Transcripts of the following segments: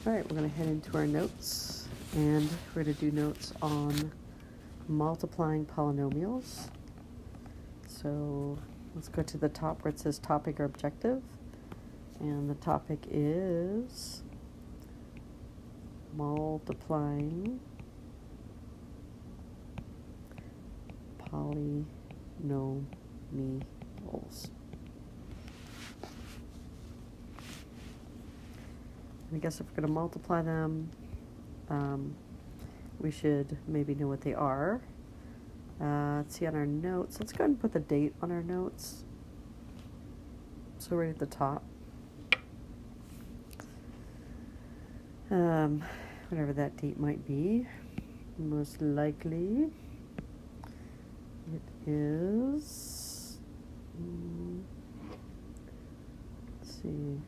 All right, we're going to head into our notes, and we're going to do notes on multiplying polynomials. So let's go to the top where it says topic or objective, and the topic is multiplying polynomials. I guess if we're going to multiply them, we should maybe know what they are. Let's see on our notes. Let's go ahead and put the date on our notes. So right at the top. Whatever that date might be. Most likely it is, let's see,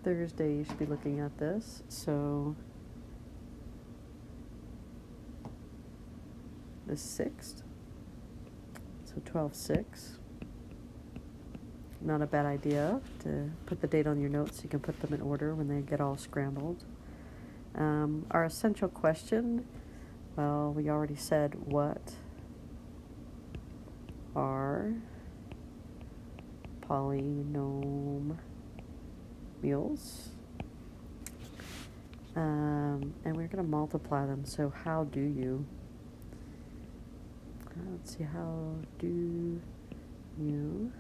Thursday. You should be looking at this. So the 6th, so 12/6. Not a bad idea to put the date on your notes so you can put them in order when they get all scrambled. Our essential question, well, we already said what are polynomials, and we're going to multiply them. So how do you? Let's see, how do you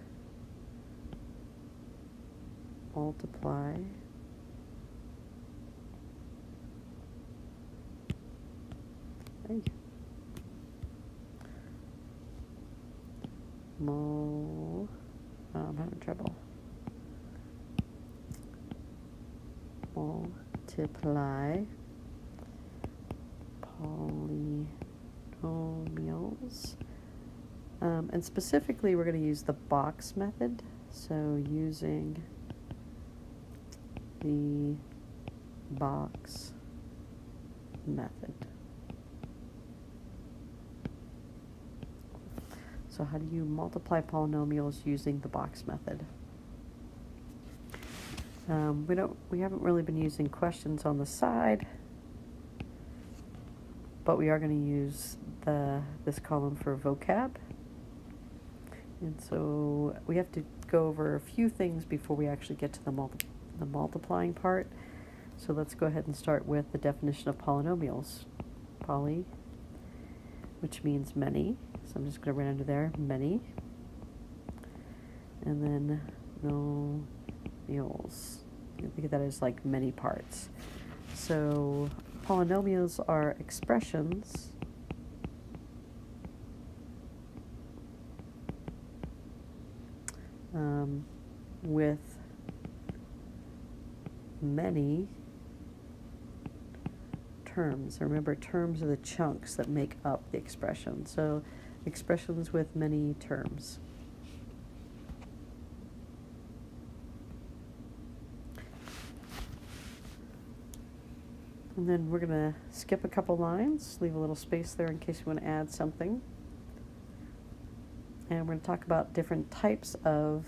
multiply I'm having trouble. Multiply polynomials. And specifically, we're going to use the box method. So using the box method. So how do you multiply polynomials using the box method? We haven't really been using questions on the side, but we are going to use this column for vocab. And so we have to go over a few things before we actually get to the multiplying part. So let's go ahead and start with the definition of polynomials. Poly, which means many. So I'm just going to write under there, many. And then nomials. You think of that as like many parts. So polynomials are expressions with many terms. Remember, terms are the chunks that make up the expression. So expressions with many terms. And then we're going to skip a couple lines, leave a little space there in case you want to add something. And we're going to talk about different types of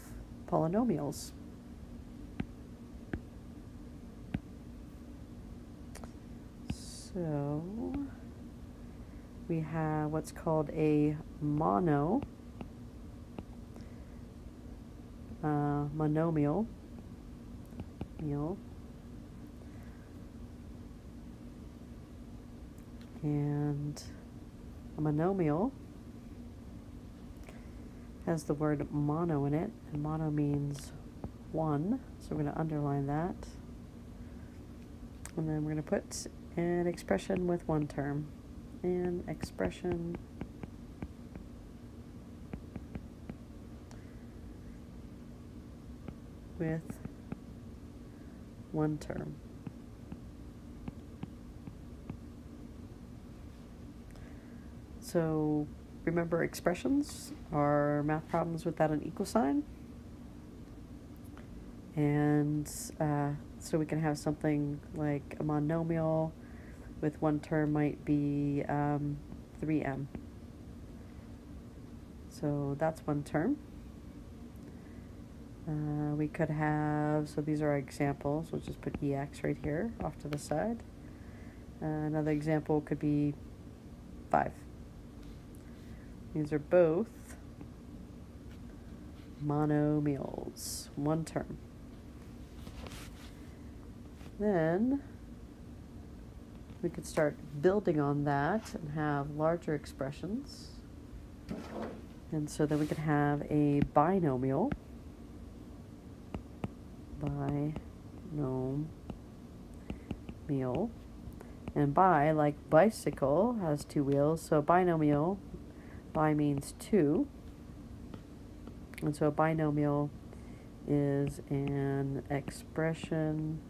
polynomials. So we have what's called a monomial, and a monomial has the word mono in it, and mono means one, so we're going to underline that. And then we're going to put an expression with one term, an expression with one term. So remember, expressions are math problems without an equal sign. And so we can have something like a monomial with one term might be 3m. So that's one term. We could have, so these are our examples. We'll just put EX right here off to the side. Another example could be 5. These are both monomials, one term. Then we could start building on that and have larger expressions. And so then we could have a binomial. Binomial. And bi, like bicycle, has 2 wheels. So binomial, bi means 2. And so a binomial is an expression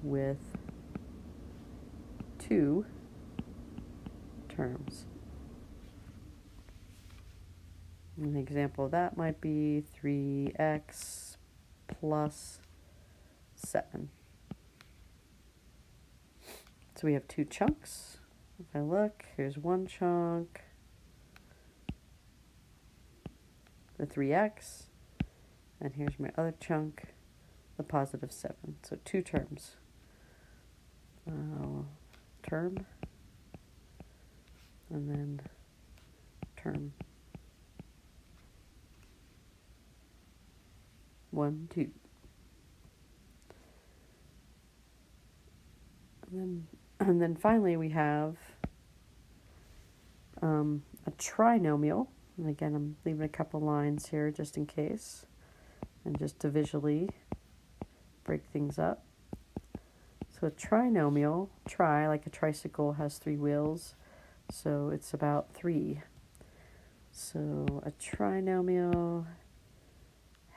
with 2 terms. An example of that might be 3x plus 7. So we have 2 chunks. If I look, here's one chunk, the 3x, and here's my other chunk, the positive 7. So 2 terms. Term, and then term. 1, 2. And then finally we have a trinomial. And again, I'm leaving a couple lines here just in case, and just to visually break things up. So a trinomial, like a tricycle, has 3 wheels, so it's about 3. So a trinomial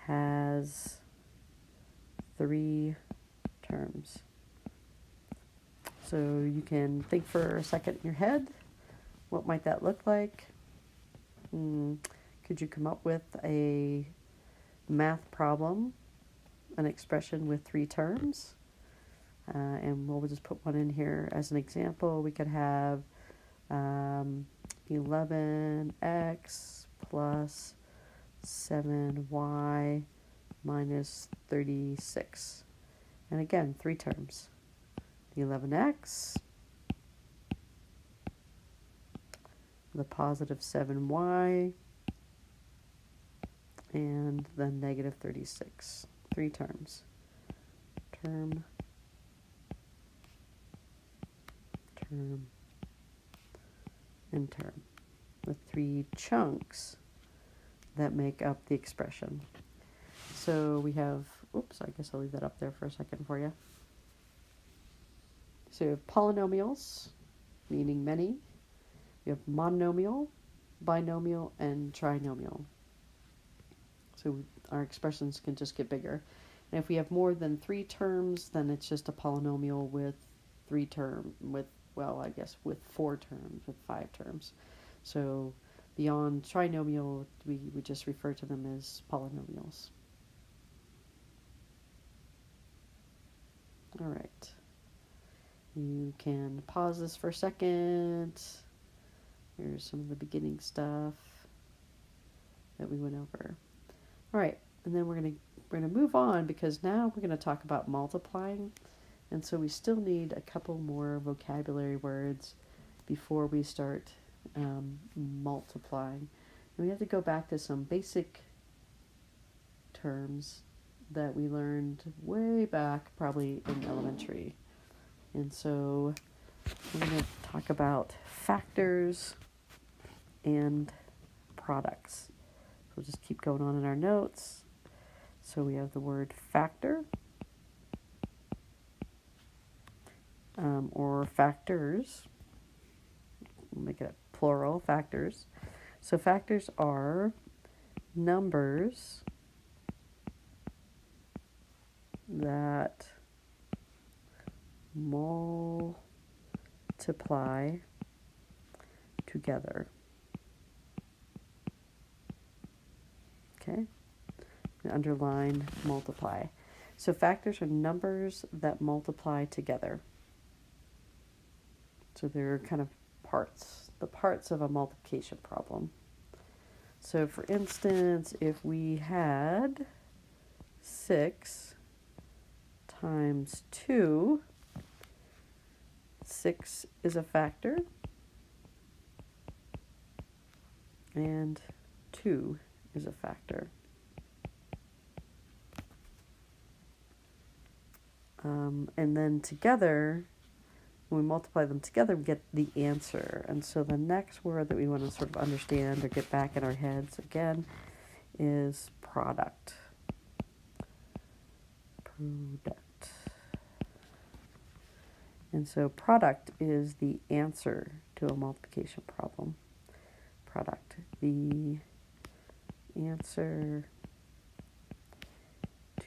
has 3 terms. So you can think for a second in your head, what might that look like? Could you come up with a math problem, an expression with 3 terms? And we'll just put one in here as an example. We could have 11x plus 7y minus 36. And again, 3 terms. The 11x, the positive 7y, and the negative 36. 3 terms. Term, and term, with 3 chunks that make up the expression. So we have, I guess I'll leave that up there for a second for you. So you have polynomials, meaning many. You have monomial, binomial, and trinomial. So our expressions can just get bigger. And if we have more than 3 terms, then it's just a polynomial with 4 terms, with 5 terms. So beyond trinomial, we would just refer to them as polynomials. All right. You can pause this for a second. Here's some of the beginning stuff that we went over. All right, and then we're gonna move on, because now we're gonna talk about multiplying, and so we still need a couple more vocabulary words before we start multiplying. And we have to go back to some basic terms that we learned way back, probably in elementary. And so we're going to talk about factors and products. So we'll just keep going on in our notes. So we have the word factor, or factors. We'll make it plural, factors. So factors are numbers that multiply together. Okay, underline multiply. So factors are numbers that multiply together. So they're kind of parts, the parts of a multiplication problem. So for instance, if we had 6 times 2, 6 is a factor, and 2 is a factor. And then together, when we multiply them together, we get the answer. And so the next word that we want to sort of understand or get back in our heads again is product. Product. And so product is the answer to a multiplication problem. Product. The answer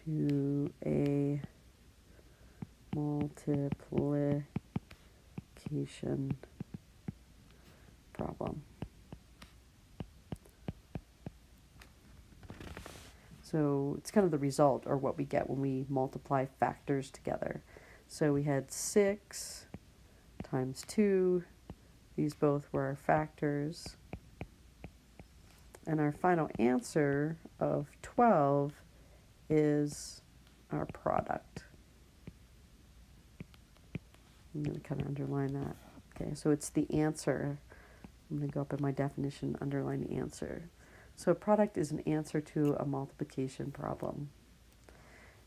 to a multiplication problem. So it's kind of the result, or what we get when we multiply factors together. So we had 6 times 2. These both were our factors. And our final answer of 12 is our product. I'm going to kind of underline that. Okay, so it's the answer. I'm going to go up in my definition, underline the answer. So a product is an answer to a multiplication problem.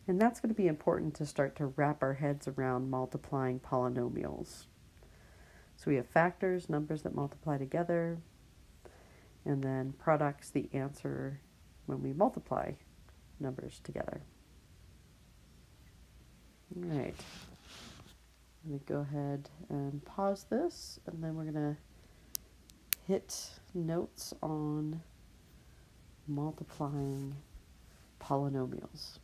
And that's going to be important to start to wrap our heads around multiplying polynomials. So we have factors, numbers that multiply together, and then products, the answer when we multiply numbers together. All right. I'm going to go ahead and pause this, and then we're going to hit notes on multiplying polynomials.